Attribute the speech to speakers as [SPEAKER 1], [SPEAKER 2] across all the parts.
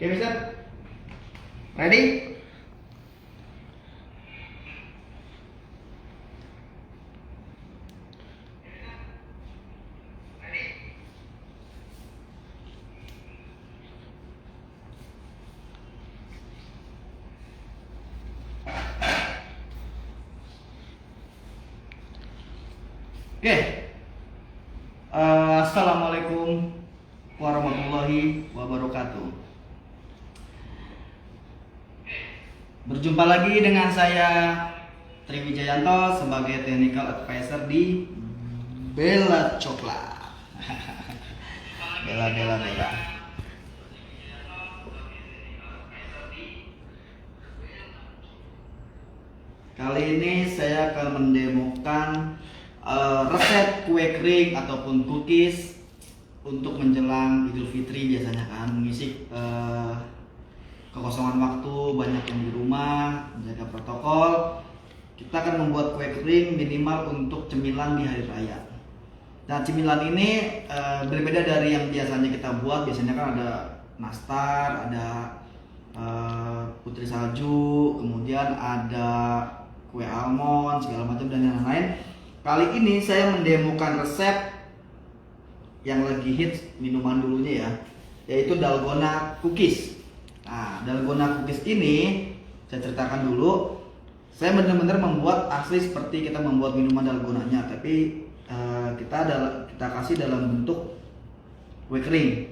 [SPEAKER 1] Oke, Mister. Ready? Oke. Assalamualaikum warahmatullahi wabarakatuh. Berjumpa lagi dengan saya Tri Wijayanto sebagai Technical Advisor di Bella Coklat. Bella. Kali ini saya akan mendemokan resep kue kering ataupun cookies untuk menjelang Idul Fitri. Biasanya kan mengisi kekosongan waktu, banyak yang di rumah, menjaga protokol. Kita akan membuat kue kering minimal untuk cemilan di hari raya. Nah, cemilan ini berbeda dari yang biasanya kita buat. Biasanya kan ada nastar, ada putri salju, kemudian ada kue almond, segala macam dan yang lain. Kali ini saya mendemokan resep yang lagi hits minuman dulunya ya, yaitu dalgona cookies. Nah, dalgona cookies ini saya ceritakan dulu. Saya benar-benar membuat asli seperti kita membuat minuman dalgonanya, tapi kita kasih dalam bentuk kue kering.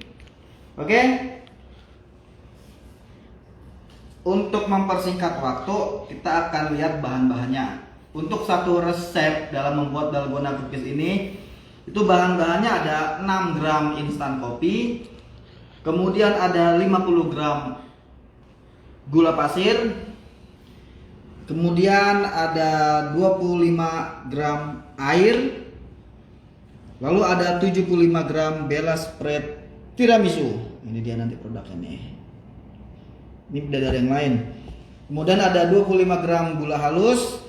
[SPEAKER 1] Oke? Untuk mempersingkat waktu, kita akan lihat bahan-bahannya. Untuk satu resep dalam membuat dalgona cookies ini, itu bahan-bahannya ada 6 gram instan kopi, kemudian ada 50 gram gula pasir, kemudian ada 25 gram air, lalu ada 75 gram Bella spread tiramisu. Ini dia nanti produknya nih. Ini beda dari yang lain. Kemudian ada 25 gram gula halus,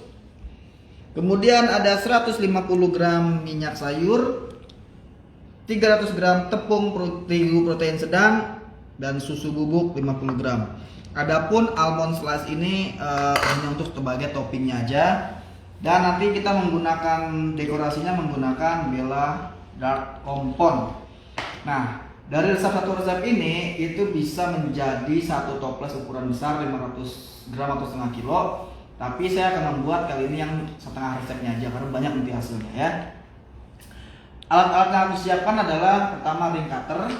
[SPEAKER 1] kemudian ada 150 gram minyak sayur, 300 gram tepung terigu protein sedang, dan susu bubuk 50 gram. Adapun almond slice ini hanya untuk sebagai toppingnya aja. Dan nanti kita menggunakan dekorasinya menggunakan Bella Dark Compound. Nah, dari satu resep ini itu bisa menjadi satu toples ukuran besar 500 gram atau setengah kilo. Tapi saya akan membuat kali ini yang setengah resepnya aja karena banyak nanti hasilnya ya. Alat-alat yang harus disiapkan adalah pertama ring cutter,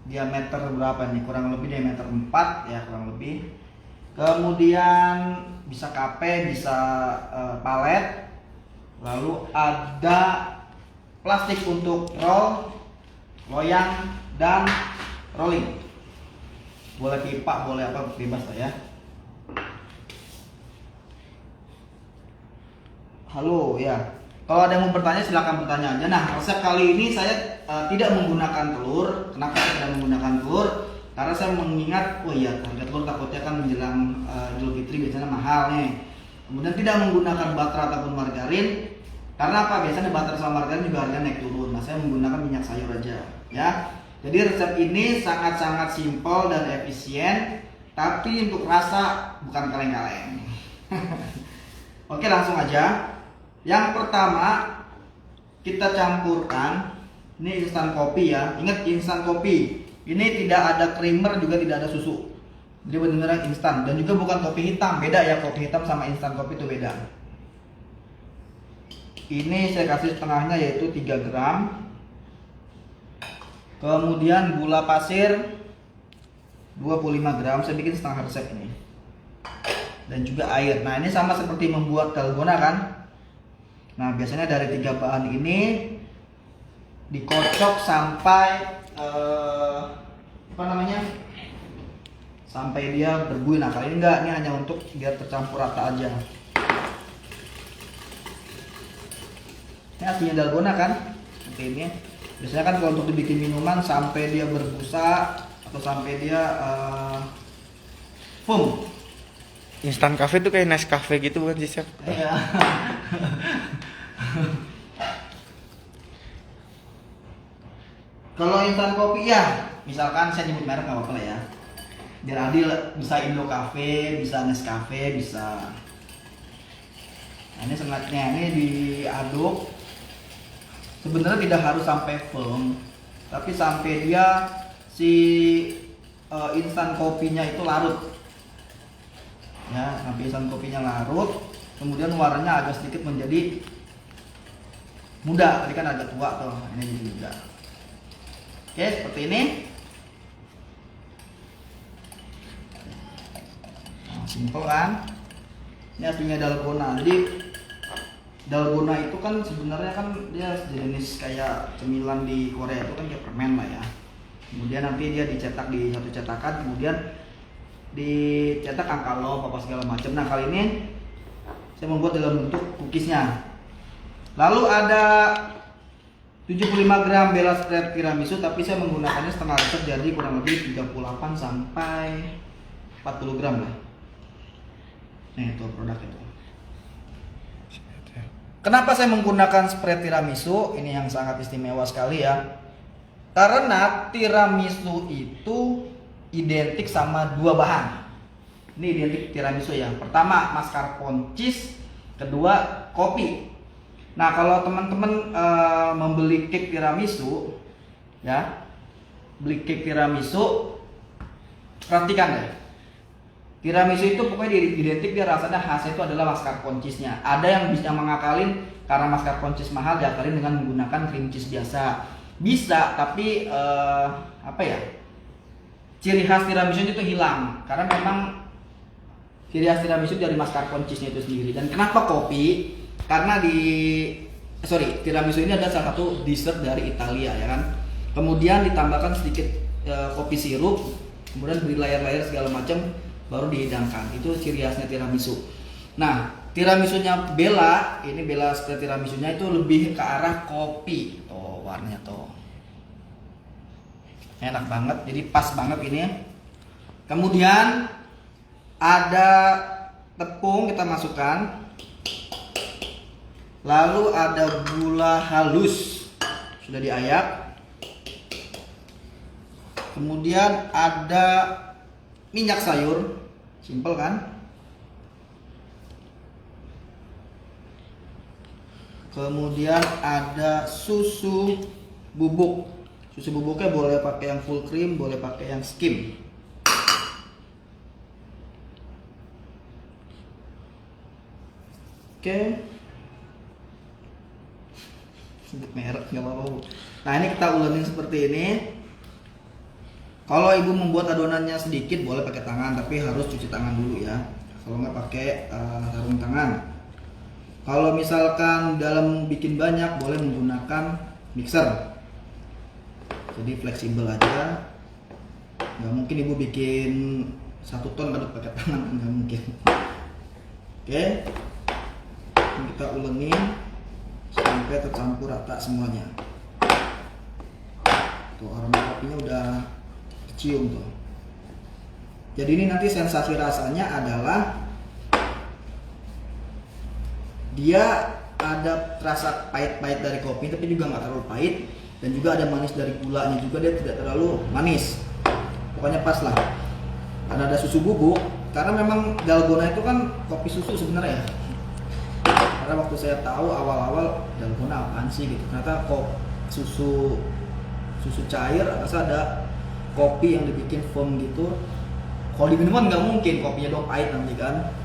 [SPEAKER 1] diameter berapa nih? Kurang lebih diameter 4 ya, kurang lebih. Kemudian bisa kape, bisa palet. Lalu ada plastik untuk roll, loyang, dan rolling. Boleh pipa, boleh apa, bebas lah ya. Halo ya. Kalau ada yang mau bertanya silahkan bertanya aja. Nah, resep kali ini saya tidak menggunakan telur. Kenapa saya tidak menggunakan telur? Karena saya mengingat, oh iya, harga telur takutnya kan menjelang Idul Fitri biasanya mahal nih. Kemudian tidak menggunakan butter ataupun margarin. Karena apa? Biasanya butter sama margarin juga harganya naik turun. Nah, saya menggunakan minyak sayur aja, ya. Jadi resep ini sangat-sangat simpel dan efisien, tapi untuk rasa bukan kaleng-kaleng. Oke, langsung aja. Yang pertama kita campurkan, ini instan kopi ya. Ingat instan kopi. Ini tidak ada creamer juga tidak ada susu. Jadi benar-benar instan dan juga bukan kopi hitam. Beda ya, kopi hitam sama instan kopi itu beda. Ini saya kasih setengahnya yaitu 3 gram. Kemudian gula pasir 25 gram. Saya bikin setengah resep ini. Dan juga air. Nah, ini sama seperti membuat dalgona kan? Nah, biasanya dari 3 bahan ini dikocok sampai sampai dia berbuih. Nah, kali ini enggak, ini hanya untuk biar tercampur rata aja. Ini aslinya dalgona kan? Seperti ini. Biasanya kan kalau untuk dibikin minuman sampai dia berbusa atau sampai dia foam.
[SPEAKER 2] Instan cafe tuh kayak Nescafe gitu bukan sih, Chef?
[SPEAKER 1] Iya. Kalau instan kopi ya, misalkan saya nyebut merek nggak apa-apa lah ya. Biar adil, bisa Indo Cafe, bisa Nescafe, bisa. Nah, ini sengatnya ini diaduk. Sebenarnya tidak harus sampai firm, tapi sampai dia si instan kopinya itu larut. Ya, sampai instan kopinya larut, kemudian warnanya agak sedikit menjadi muda. Tadi kan agak tua tuh, ini jadi muda. Oke, seperti ini. Nah, simple kan? Ini aslinya dalgona. Jadi dalgona itu kan sebenarnya kan dia jenis kayak cemilan di Korea itu kan kayak permen lah ya. Kemudian nanti dia dicetak di satu cetakan, kemudian dicetak angka log apa segala macam. Nah, kali ini saya membuat dalam bentuk cookiesnya. Lalu ada 75 gram Bella spread tiramisu, tapi saya menggunakannya setengah liter, jadi kurang lebih 38 sampai 40 gram lah. Nih itu produk itu. Kenapa saya menggunakan spread tiramisu? Ini yang sangat istimewa sekali ya. Karena tiramisu itu identik sama dua bahan. Ini identik tiramisu ya. Pertama mascarpone cheese, kedua kopi. Nah, kalau teman-teman membeli cake tiramisu, ya, beli cake tiramisu, perhatikan deh. Tiramisu itu pokoknya identik dia rasanya khasnya itu adalah mascarpone cheese-nya. Ada yang bisa mengakalin karena mascarpone cheese mahal diakalin dengan menggunakan cream cheese biasa. Bisa, tapi apa ya? Ciri khas tiramisu itu hilang karena memang ciri khas tiramisu dari mascarpone cheese-nya itu sendiri. Dan kenapa kopi? Karena tiramisu ini adalah salah satu dessert dari Italia ya kan. Kemudian ditambahkan sedikit kopi sirup, kemudian beri layar-layar segala macam, baru dihidangkan. Itu ciri khasnya tiramisu. Nah, tiramisunya Bella, ini Bella spread tiramisunya itu lebih ke arah kopi. Tuh warnanya tuh. Enak banget, jadi pas banget ini. Kemudian ada tepung kita masukkan. Lalu ada gula halus, sudah diayak. Kemudian ada minyak sayur, simple kan? Kemudian ada susu bubuk. Susu bubuknya boleh pakai yang full cream, boleh pakai yang skim. Oke. Sebut merek nggak apa-apa Bu. Nah, ini kita ulangin seperti ini. Kalau ibu membuat adonannya sedikit boleh pakai tangan, tapi harus cuci tangan dulu ya. Kalau nggak pakai sarung tangan. Kalau misalkan dalam bikin banyak boleh menggunakan mixer. Jadi fleksibel aja. Nggak mungkin ibu bikin 1 ton kadang pakai tangan, nggak mungkin. Oke, ini kita ulangin sampai tercampur rata semuanya. Tuh aroma kopinya udah cium tuh. Jadi ini nanti sensasi rasanya adalah dia ada rasa pahit-pahit dari kopi, tapi juga nggak terlalu pahit, dan juga ada manis dari gulanya juga, dia tidak terlalu manis. Pokoknya pas lah. Karena ada susu bubuk, karena memang dalgona itu kan kopi susu sebenarnya ya. Karena waktu saya tahu awal-awal dalgona apaan sih gitu, ternyata kok susu cair, rasa ada kopi yang dibikin foam gitu. Kalau diminum kan nggak mungkin kopinya dong pahit nanti kan.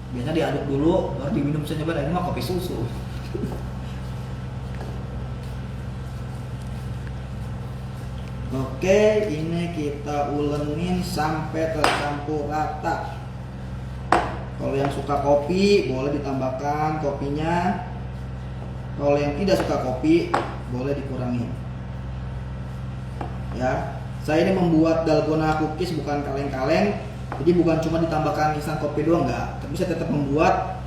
[SPEAKER 1] Biasanya diaduk dulu baru diminum. Saya coba, ini mah kopi susu. Oke, ini kita ulengin sampai tercampur rata. Kalau yang suka kopi boleh ditambahkan kopinya. Kalau yang tidak suka kopi boleh dikurangi. Ya, saya ini membuat dalgona cookies bukan kaleng-kaleng. Jadi bukan cuma ditambahkan instan kopi doang, enggak. Tapi saya tetap membuat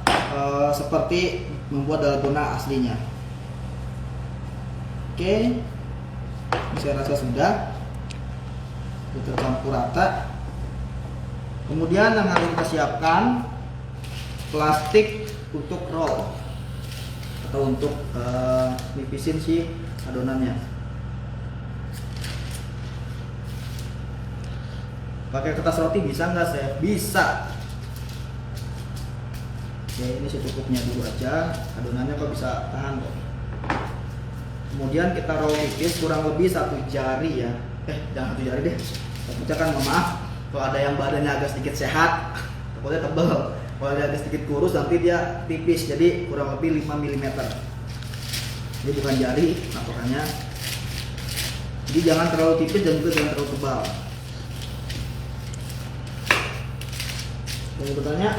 [SPEAKER 1] seperti membuat dalgona aslinya. Oke, saya rasa sudah tercampur rata. Kemudian yang harus kita siapkan plastik untuk roll atau untuk nipisin si adonannya. Pakai kertas roti bisa nggak, Chef? Bisa. Oke, ini secukupnya dulu aja. Adonannya kok bisa tahan kok. Kemudian kita roll tipis kurang lebih 1 jari ya. Jangan 1 jari deh. Takutnya kan maaf, kalau ada yang badannya agak sedikit sehat, takutnya tebal. Kalau dia agak sedikit kurus nanti dia tipis, jadi kurang lebih 5 mm. Ini bukan jari patokannya. Jadi jangan terlalu tipis dan juga jangan terlalu tebal. Yang bertanya,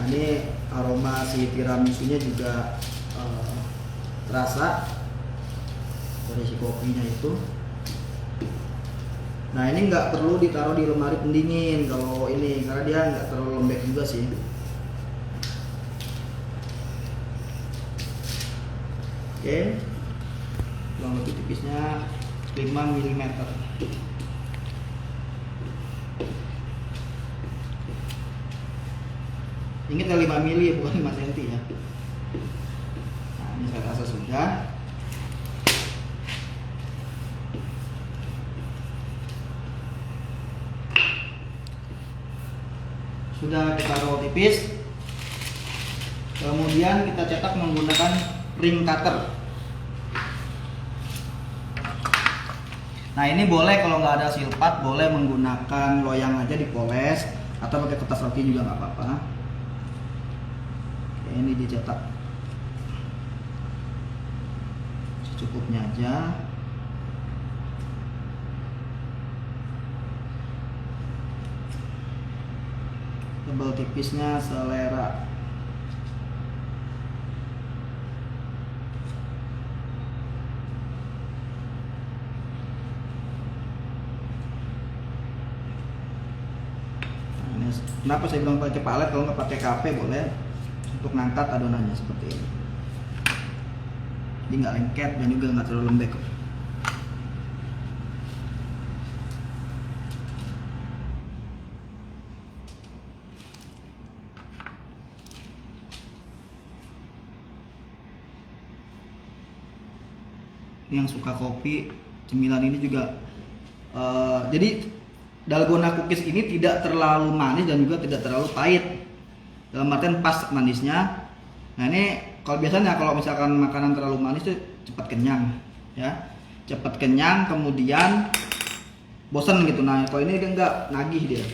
[SPEAKER 1] ini aroma si tiramisunya juga terasa dari si kopinya itu. Nah, ini nggak perlu ditaruh di lemari pendingin kalau ini, karena dia nggak terlalu lembek juga sih. Oke, kurang lebih tipisnya 5 mm. Ingat ya 5 mili bukan 5 cm ya. Nah, ini saya rasa sudah. Sudah kita roll tipis. Kemudian kita cetak menggunakan ring cutter. Nah, ini boleh kalau nggak ada silpat, boleh menggunakan loyang aja dipoles atau pakai kertas roti juga nggak apa-apa. Oke, ini dicetak secukupnya aja. Tebal tipisnya selera. Nah, ini kenapa saya bilang pakai palet, kalau nggak pakai kafe boleh untuk ngangkat adonannya seperti ini. Jadi nggak lengket dan juga nggak terlalu lembek. Yang suka kopi, cemilan ini juga jadi dalgona cookies ini tidak terlalu manis dan juga tidak terlalu pahit, dalam artian pas manisnya. Nah, ini kalau biasanya kalau misalkan makanan terlalu manis tuh cepat kenyang ya, cepat kenyang kemudian bosan gitu. Nah, kalau ini dia enggak, nagih dia.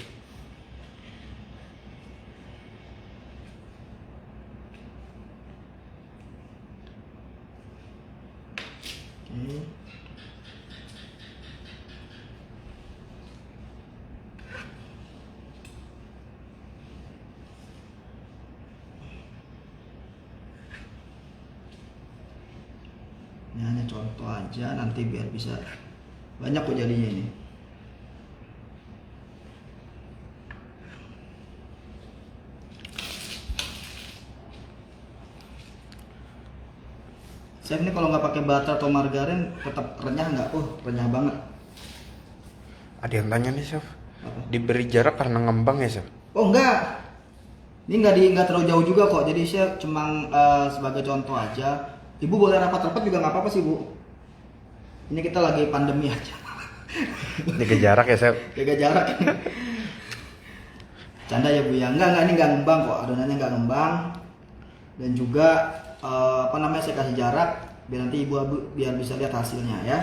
[SPEAKER 1] Ini hanya contoh aja, nanti biar bisa banyak kok jadinya ini. Chef, ini kalau nggak pakai butter atau margarin tetap renyah nggak? Renyah banget.
[SPEAKER 2] Ada yang tanya nih, Chef.
[SPEAKER 1] Apa?
[SPEAKER 2] Diberi jarak karena ngembang ya, Chef?
[SPEAKER 1] Oh enggak. Ini nggak terlalu jauh juga kok. Jadi saya cuma sebagai contoh aja. Ibu boleh rapat-rapat juga nggak apa-apa sih, Bu. Ini kita lagi pandemi aja.
[SPEAKER 2] Jaga jarak ya, Chef?
[SPEAKER 1] Jaga jarak. Canda ya, Bu ya. Enggak, ini nggak ngembang kok. Adonannya nggak ngembang. Dan juga saya kasih jarak biar nanti ibu biar bisa lihat hasilnya ya.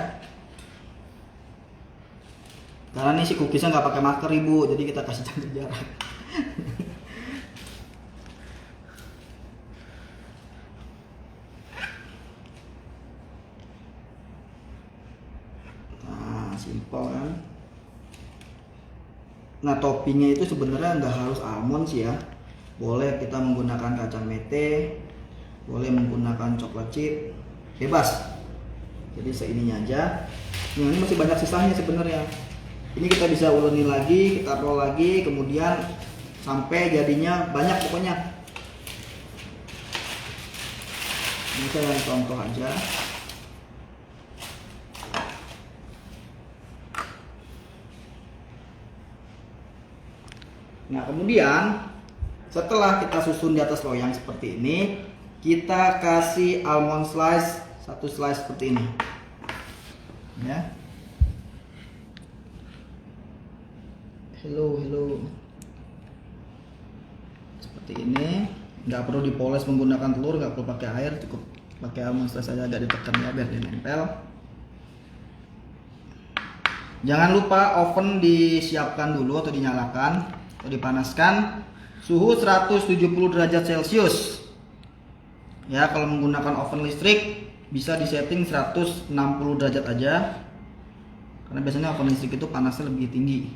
[SPEAKER 1] Karena ini si cookiesnya nggak pakai masker, Ibu, jadi kita kasih jarak. Nah, simpel kan. Nah, toppingnya itu sebenarnya nggak harus almond sih ya. Boleh kita menggunakan kacang mete, boleh menggunakan coklat chip, bebas. Jadi seininya aja. Nah, ini masih banyak sisanya sebenarnya. Ini kita bisa ulenin lagi, kita roll lagi, kemudian sampai jadinya banyak pokoknya. Ini saya yang contoh aja. Nah, kemudian setelah kita susun di atas loyang seperti ini, kita kasih almond slice, satu slice seperti ini. Ya. Hello. Seperti ini. Nggak perlu dipoles menggunakan telur, nggak perlu pakai air, cukup pakai almond slice saja, agak ditekan ya biar dia nempel. Jangan lupa oven disiapkan dulu atau dinyalakan atau dipanaskan suhu 170 derajat Celcius. Ya, kalau menggunakan oven listrik bisa disetting 160 derajat aja. Karena biasanya oven listrik itu panasnya lebih tinggi.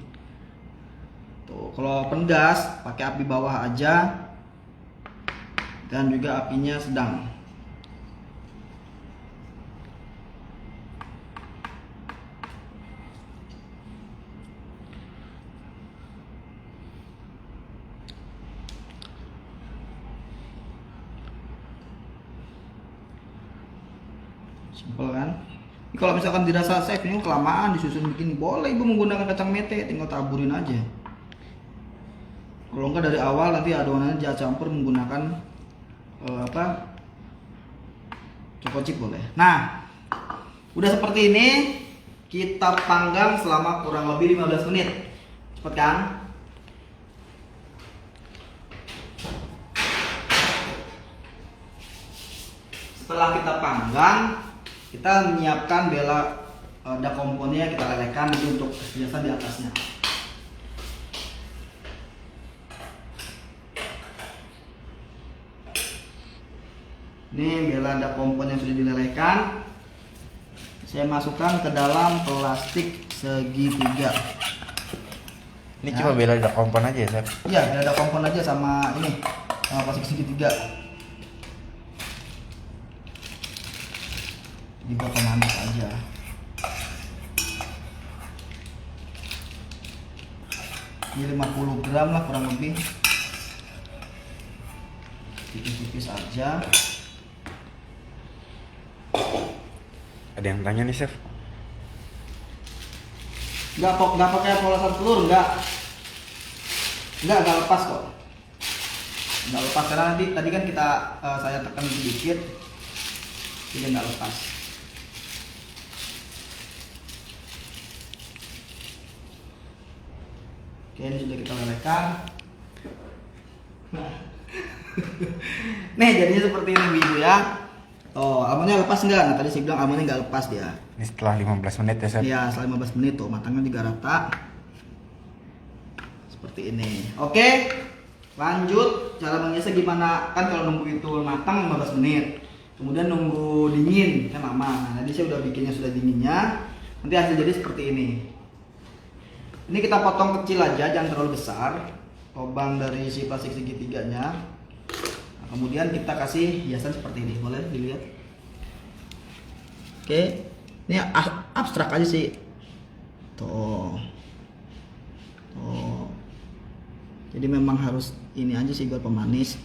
[SPEAKER 1] Tuh, kalau oven gas pakai api bawah aja dan juga apinya sedang. Simpel kan? Ini kalau misalkan dirasa chef ini kelamaan disusun begini, boleh ibu menggunakan kacang mete, tinggal taburin aja. Kalau enggak dari awal nanti adonannya jangan campur menggunakan choco chip boleh. Nah, udah seperti ini kita panggang selama kurang lebih 15 menit. Cepet kan? Setelah kita panggang, kita menyiapkan bela da komponnya, kita lelehkan nanti untuk hiasan di atasnya. Ini bela da kompon yang sudah dilelehkan, saya masukkan ke dalam plastik segitiga.
[SPEAKER 2] Ini
[SPEAKER 1] ya.
[SPEAKER 2] cuma bela da kompon aja ya, Chef?
[SPEAKER 1] Iya, bela da kompon aja sama ini, sama plastik segitiga. Dibuat pemanas aja. Ini 50 gram lah kurang lebih. Tipis-tipis aja.
[SPEAKER 2] Ada yang tanya nih, Chef?
[SPEAKER 1] Nggak pakai polasan telur, nggak lepas kok. Nggak lepas karena nanti tadi kan saya tekan sedikit, jadi nggak lepas. Oke, ini sudah kita lelehkan. Nih jadinya seperti ini ibu ya. Oh, almondnya lepas enggak? Nah tadi saya bilang almondnya nggak lepas dia.
[SPEAKER 2] Ini setelah 15 menit ya, Chef?
[SPEAKER 1] Iya, setelah 15 menit tuh matangnya juga rata. Seperti ini. Oke, lanjut cara menghiasnya gimana? Kan kalau nunggu itu matang 15 menit. Kemudian nunggu dingin kan lama. Nah, tadi saya udah bikinnya sudah dinginnya. Nanti hasil jadi seperti ini. Ini kita potong kecil aja, jangan terlalu besar. Lubang dari si plastik segitiganya. Nah, kemudian kita kasih hiasan seperti ini, boleh dilihat. Oke, ini abstrak aja sih. Tuh. Jadi memang harus ini aja sih buat pemanis.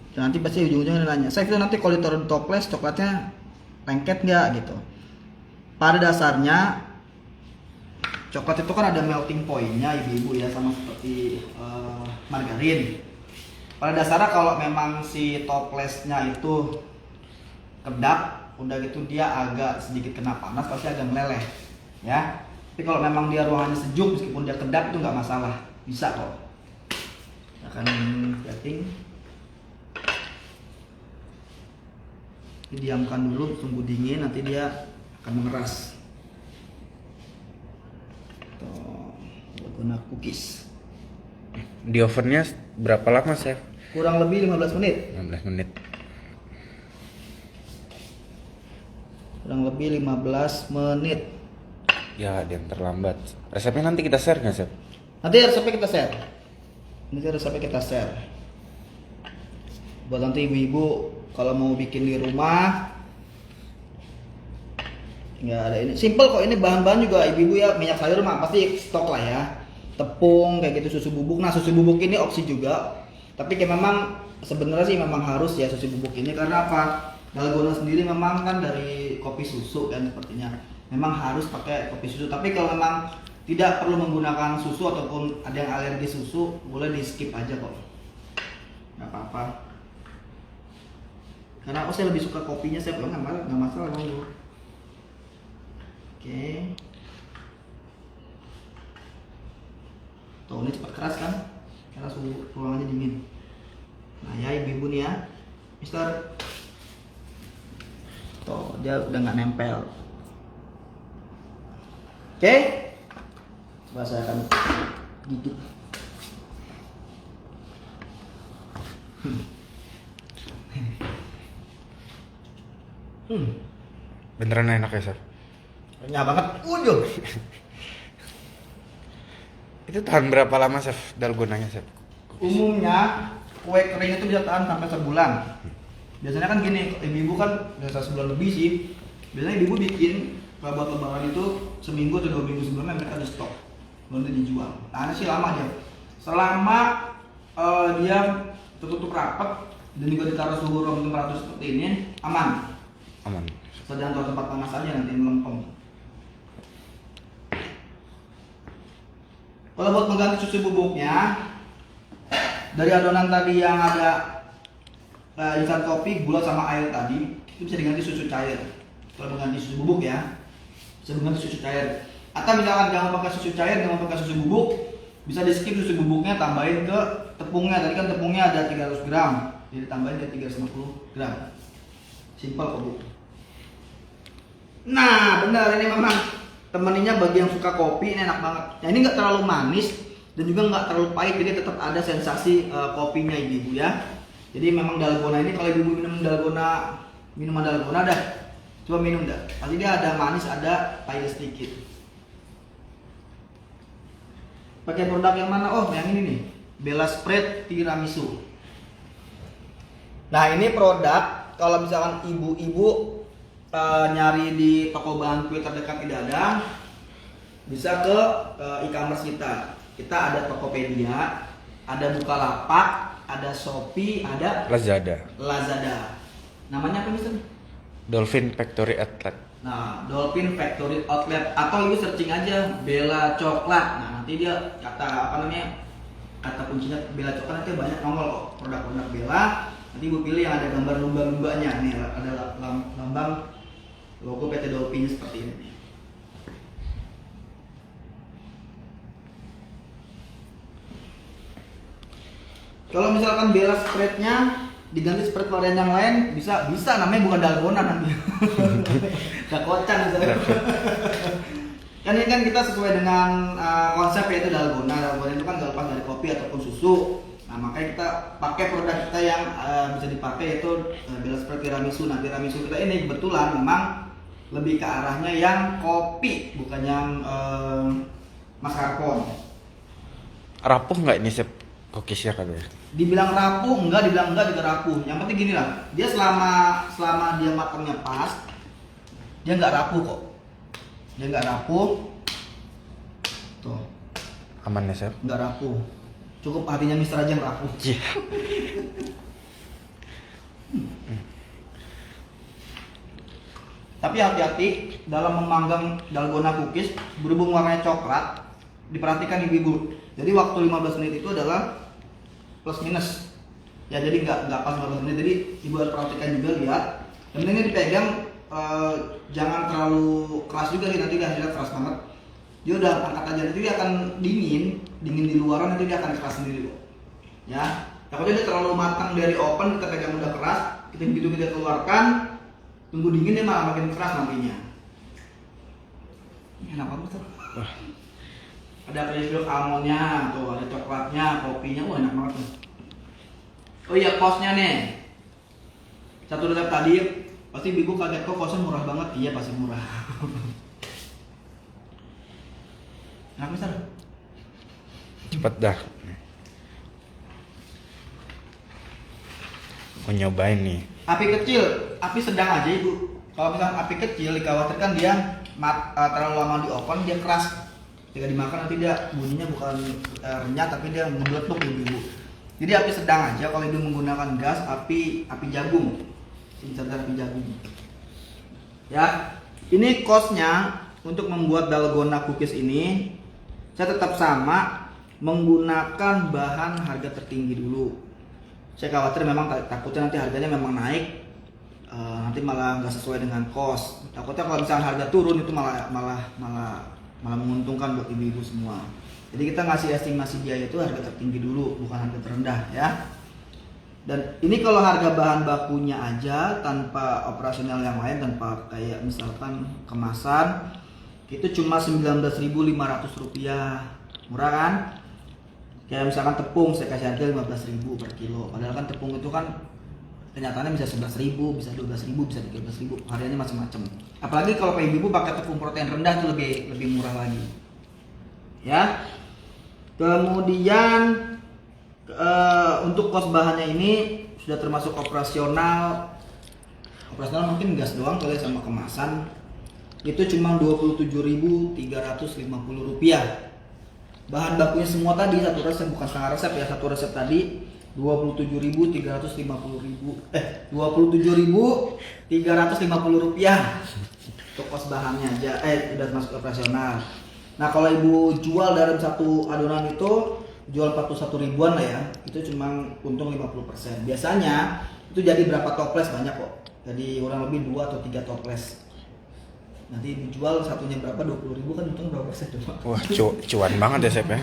[SPEAKER 1] Dan nanti pasti ujung-ujungnya nanya, saya kira nanti kalau ditaruh di toples coklatnya lengket nggak gitu. Pada dasarnya coklat itu kan ada melting point-nya ibu-ibu ya, sama seperti margarin. Pada dasarnya kalau memang si toplesnya itu kedap, udah gitu dia agak sedikit kena panas pasti agak meleleh ya. Tapi kalau memang dia ruangannya sejuk meskipun dia kedap itu nggak masalah, bisa kok. Akan plating. Didiamkan dulu, tunggu dingin, nanti dia akan mengeras. Tuh, guna cookies.
[SPEAKER 2] Di ovennya berapa lama, Chef?
[SPEAKER 1] Kurang lebih 15 menit.
[SPEAKER 2] 15 menit.
[SPEAKER 1] Kurang lebih 15 menit.
[SPEAKER 2] Ya, ada yang terlambat. Resepnya nanti kita share nggak, Chef?
[SPEAKER 1] Nanti resepnya kita share. Nanti resepnya kita share. Buat nanti ibu-ibu kalau mau bikin di rumah. Nggak ada ini. Simple kok, ini bahan-bahan juga ibu-ibu ya, minyak sayur mah pasti stok lah ya. Tepung kayak gitu, susu bubuk. Nah, susu bubuk ini opsi juga. Tapi kayak memang sebenarnya sih memang harus ya susu bubuk ini, karena apa? Dalgona sendiri memang kan dari kopi susu kan sepertinya. Memang harus pakai kopi susu. Tapi kalau memang tidak perlu menggunakan susu ataupun ada yang alergi susu, boleh di skip aja kok. Nggak apa-apa. Karena aku saya lebih suka kopinya, saya nggak masalah dong. Oke. Tuh ini cepat keras kan? Karena suhu ruangannya dingin. Nah ya ibu-ibu nih ya, Mister. Tuh dia udah nggak nempel. Oke. Coba saya akan gigit.
[SPEAKER 2] Beneran enak ya, Chef?
[SPEAKER 1] Renyah banget. Udah.
[SPEAKER 2] Itu tahan berapa lama, Chef, dalgonanya, Chef?
[SPEAKER 1] Umumnya kue kering itu bisa tahan sampai sebulan. Biasanya kan gini, ibu-ibu kan biasa sebulan lebih sih. Biasanya ibu bikin kalau buat lebaran itu seminggu atau 2 minggu sebelumnya mereka di stok, baru dijual. Nah, sih lama dia. Selama dia tertutup rapat dan juga ditaruh suhu ruang temperatur seperti ini, aman.
[SPEAKER 2] Aman.
[SPEAKER 1] Sedang taruh tempat panas aja nanti melempem. Kalau buat mengganti susu bubuknya, dari adonan tadi yang ada instan kopi, gula sama air tadi, itu bisa diganti susu cair. Kalau mengganti susu bubuk ya, bisa mengganti susu cair. Atau misalkan jangan pakai susu cair, jangan pakai susu bubuk, bisa di skip susu bubuknya, tambahin ke tepungnya. Tadi kan tepungnya ada 300 gram, jadi tambahin ke 350 gram. Simpel kok bu. Nah benar, ini memang temeninnya bagi yang suka kopi ini enak banget. Nah ini nggak terlalu manis dan juga nggak terlalu pahit, jadi tetap ada sensasi kopinya ibu ya. Jadi memang dalgona ini kalau ibu minum minuman dalgona dah, coba minum dah. Pasti dia ada manis, ada pahit sedikit. Pakai produk yang mana? Oh yang ini nih, Bella Spread Tiramisu. Nah ini produk kalau misalkan ibu-ibu nyari di toko bahan kue terdekat tidak ada, bisa ke e-commerce kita. Kita ada Tokopedia, ada Bukalapak, ada Shopee, ada Lazada. Namanya apa Mister?
[SPEAKER 2] Dolphin Factory Outlet.
[SPEAKER 1] Nah, Dolphin Factory Outlet, atau ibu searching aja Bella Coklat. Nah, nanti dia kata kuncinya Bella Coklat, nanti banyak nongol kok produk-produk Bella. Nanti ibu pilih yang ada gambar lumba-lumbanya. Nih ada lambang logo PT Dolphin seperti ini. Kalau misalkan Bella spreadnya diganti spread varian yang lain, bisa namanya bukan dalgona nanti. Udah kocak misalnya. Kan ini kan kita sesuai dengan konsep yaitu dalgona. Dalgona itu kan gak lepas dari kopi ataupun susu. Nah makanya kita pakai produk kita yang bisa dipakai yaitu Bella Spread Tiramisu. Nah tiramisu kita ini kebetulan memang lebih ke arahnya yang kopi, bukan yang mascarpone.
[SPEAKER 2] Rapuh nggak ini, Chef, cookiesnya katanya?
[SPEAKER 1] Dibilang rapuh enggak, dibilang enggak juga rapuh. Yang penting gini lah, dia selama dia matangnya pas, dia nggak rapuh kok. Dia nggak rapuh. Tuh.
[SPEAKER 2] Aman ya, Chef?
[SPEAKER 1] Nggak rapuh. Cukup hatinya Mister aja yang rapuh.
[SPEAKER 2] Iya.
[SPEAKER 1] Tapi hati-hati dalam memanggang dalgona cookies, berhubung warnanya coklat, diperhatikan ibu-ibu. Jadi waktu 15 menit itu adalah plus minus. Ya jadi nggak pas 15 menit. Jadi ibu harus perhatikan juga, lihat. Dan ini dipegang jangan terlalu keras juga nih, nanti dia hasilnya keras banget. Dia udah angkat aja, nanti dia akan dingin di luaran, nanti dia akan keras sendiri kok. Ya, takutnya dia terlalu matang dari open, kita pegang udah keras, kita keluarkan. Tunggu dingin dia malah makin keras nantinya. Ini enak banget tuh. Ada krispil almondnya, tuh ada coklatnya, kopinya, wah enak banget tuh. Oh iya kosnya nih. Satu resep tadi, pasti ibu kaget kok kosnya murah banget. Iya pasti murah. Enak Mister?
[SPEAKER 2] Cepet dah. Mau nyobain nih.
[SPEAKER 1] Api kecil, api sedang aja ibu. Kalau misalnya api kecil dikhawatirkan dia terlalu lama di oven dia keras. Ketika dimakan nanti dia bunyinya bukan renyah tapi dia meletup ibu. Jadi api sedang aja. Kalau ibu menggunakan gas, api jagung, standar api jagung. Ya, ini costnya untuk membuat dalgona cookies ini saya tetap sama menggunakan bahan harga tertinggi dulu. Saya khawatir memang takutnya nanti harganya memang naik, nanti malah nggak sesuai dengan cost. Takutnya kalau misalnya harga turun itu malah menguntungkan buat ibu-ibu semua. Jadi kita ngasih estimasi biaya itu harga tertinggi dulu, bukan harga terendah ya. Dan ini kalau harga bahan bakunya aja tanpa operasional yang lain, tanpa kayak misalkan kemasan, itu cuma Rp19.500. Murah kan? Kayak misalkan tepung saya kasih harga Rp15.000 per kilo. Padahal kan tepung itu kan kenyataannya bisa Rp11.000, bisa Rp12.000, bisa Rp13.000. Harganya macam-macam. Apalagi kalau ibu-ibu pakai tepung protein rendah itu lebih murah lagi. Ya. Kemudian untuk kos bahannya ini sudah termasuk operasional mungkin gas doang kalau sama kemasan itu cuma Rp27.350. Bahan bakunya semua tadi satu resep, bukan setengah resep ya, satu resep tadi Rp27.350 untuk kos bahannya aja, udah masuk operasional. Nah kalau ibu jual dalam satu adonan itu jual 41 ribuan lah ya, itu cuma untung 50%. Biasanya itu jadi berapa toples banyak kok, jadi kurang lebih 2 atau 3 toples. Nanti dijual satunya berapa, 20 ribu kan untung berapa persen coba.
[SPEAKER 2] Wah, cuan banget ya, Chef ya.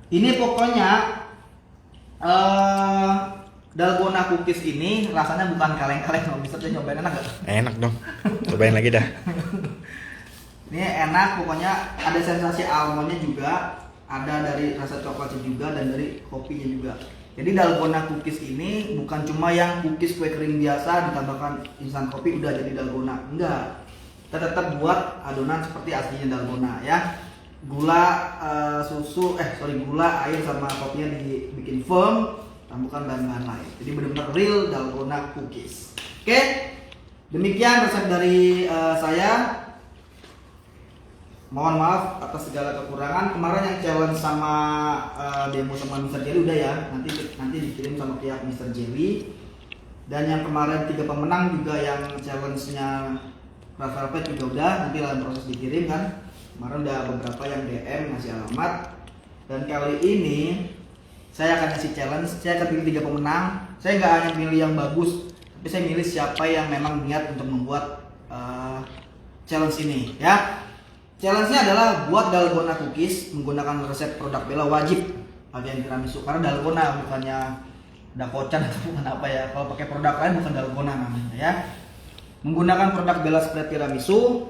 [SPEAKER 1] Ini pokoknya dalgona cookies ini rasanya bukan kaleng-kaleng. Kalau bisa saya nyobain, enak gak?
[SPEAKER 2] Enak dong. Cobain lagi dah.
[SPEAKER 1] Ini enak, pokoknya ada sensasi almondnya juga, ada dari rasa coklatnya juga, dan dari kopinya juga. Jadi dalgona cookies ini bukan cuma yang cookies kue kering biasa ditambahkan instan kopi udah jadi dalgona, enggak. Kita tetap buat adonan seperti aslinya dalgona ya. Gula, gula, air sama kopinya dibikin firm, tambahkan bahan-bahan lain. Jadi benar-benar real dalgona cookies. Oke, demikian resep dari saya. Mohon maaf atas segala kekurangan. Kemarin yang challenge sama demo sama Mr. Jelly udah ya, nanti dikirim sama pihak Mr. Jelly. Dan yang kemarin 3 pemenang juga yang challenge-nya Red Velvet juga udah, nanti dalam proses dikirim kan. Kemarin udah beberapa yang DM ngasih alamat. Dan kali ini saya akan kasih challenge, saya akan pilih 3 pemenang. Saya nggak hanya pilih yang bagus, tapi saya milih siapa yang memang niat untuk membuat challenge ini ya. Challenge-nya adalah buat dalgona cookies menggunakan resep produk Bella, wajib pakai tiramisu karena dalgona bukannya dakocan atau bukan apa ya. Kalau pakai produk lain bukan dalgona namanya ya. Menggunakan produk Bella spread tiramisu,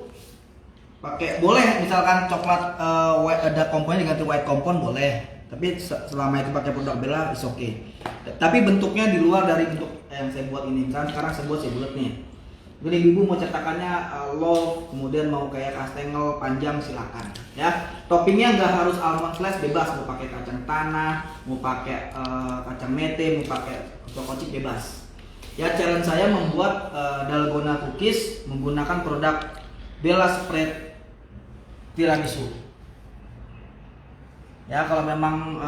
[SPEAKER 1] pakai boleh misalkan coklat ada komponennya diganti white compound boleh. Tapi selama itu pakai produk Bella is okay. Tapi bentuknya di luar dari bentuk yang saya buat ini. Misalkan sekarang saya buat bulat nih. Jadi ibu mau cetakannya love, kemudian mau kayak kastengel panjang silakan ya. Toppingnya nggak harus almond slice, bebas. Mau pakai kacang tanah, mau pakai kacang mete, mau pakai kocok bebas. Ya challenge saya membuat dalgona cookies menggunakan produk Bella spread tiramisu. Ya kalau memang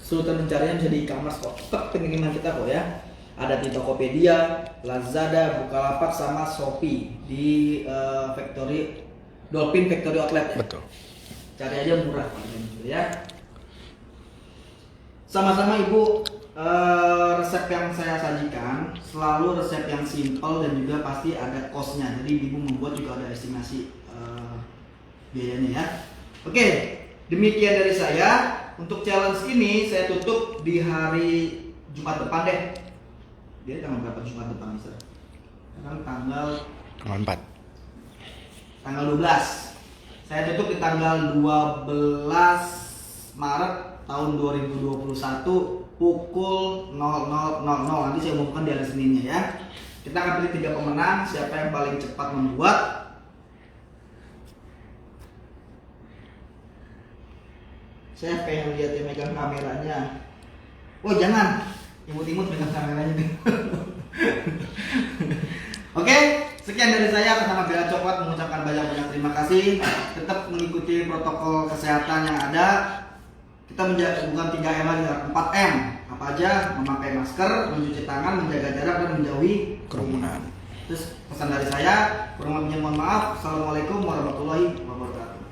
[SPEAKER 1] kesulitan mencarinya bisa di e-commerce kok, tetap pengiriman kita kok ya. Ada di Tokopedia, Lazada, Bukalapak, sama Shopee di Factory Dolphin Factory Outlet ya.
[SPEAKER 2] Betul.
[SPEAKER 1] Cari aja murah ya. Sama-sama ibu, resep yang saya sajikan selalu resep yang simple dan juga pasti ada cost-nya. Jadi ibu membuat juga ada estimasi biayanya ya. Oke, demikian dari saya. Untuk challenge ini saya tutup di hari Jumat depan deh. Dia tanggal berapa Jumat depan, Mister? Sekarang tanggal
[SPEAKER 2] 4.
[SPEAKER 1] Tanggal 12. Saya tutup di tanggal 12 Maret tahun 2021 pukul 00.00. Nanti saya umumkan di hari Seninnya ya. Kita akan pilih 3 pemenang, siapa yang paling cepat membuat. Saya pengen lihat yang megang kameranya. Oh jangan, imut-imut dengan kameranya. Oke, sekian dari saya atas nama Bella Coklat mengucapkan banyak-banyak terima kasih. Tetap mengikuti protokol kesehatan yang ada. Kita menjaga bukan 3M lagi, 4M. Apa aja? Memakai masker, mencuci tangan, menjaga jarak dan menjauhi
[SPEAKER 2] Kerumunan.
[SPEAKER 1] Terus pesan dari saya, kurang lebihnya mohon maaf. Assalamualaikum warahmatullahi wabarakatuh.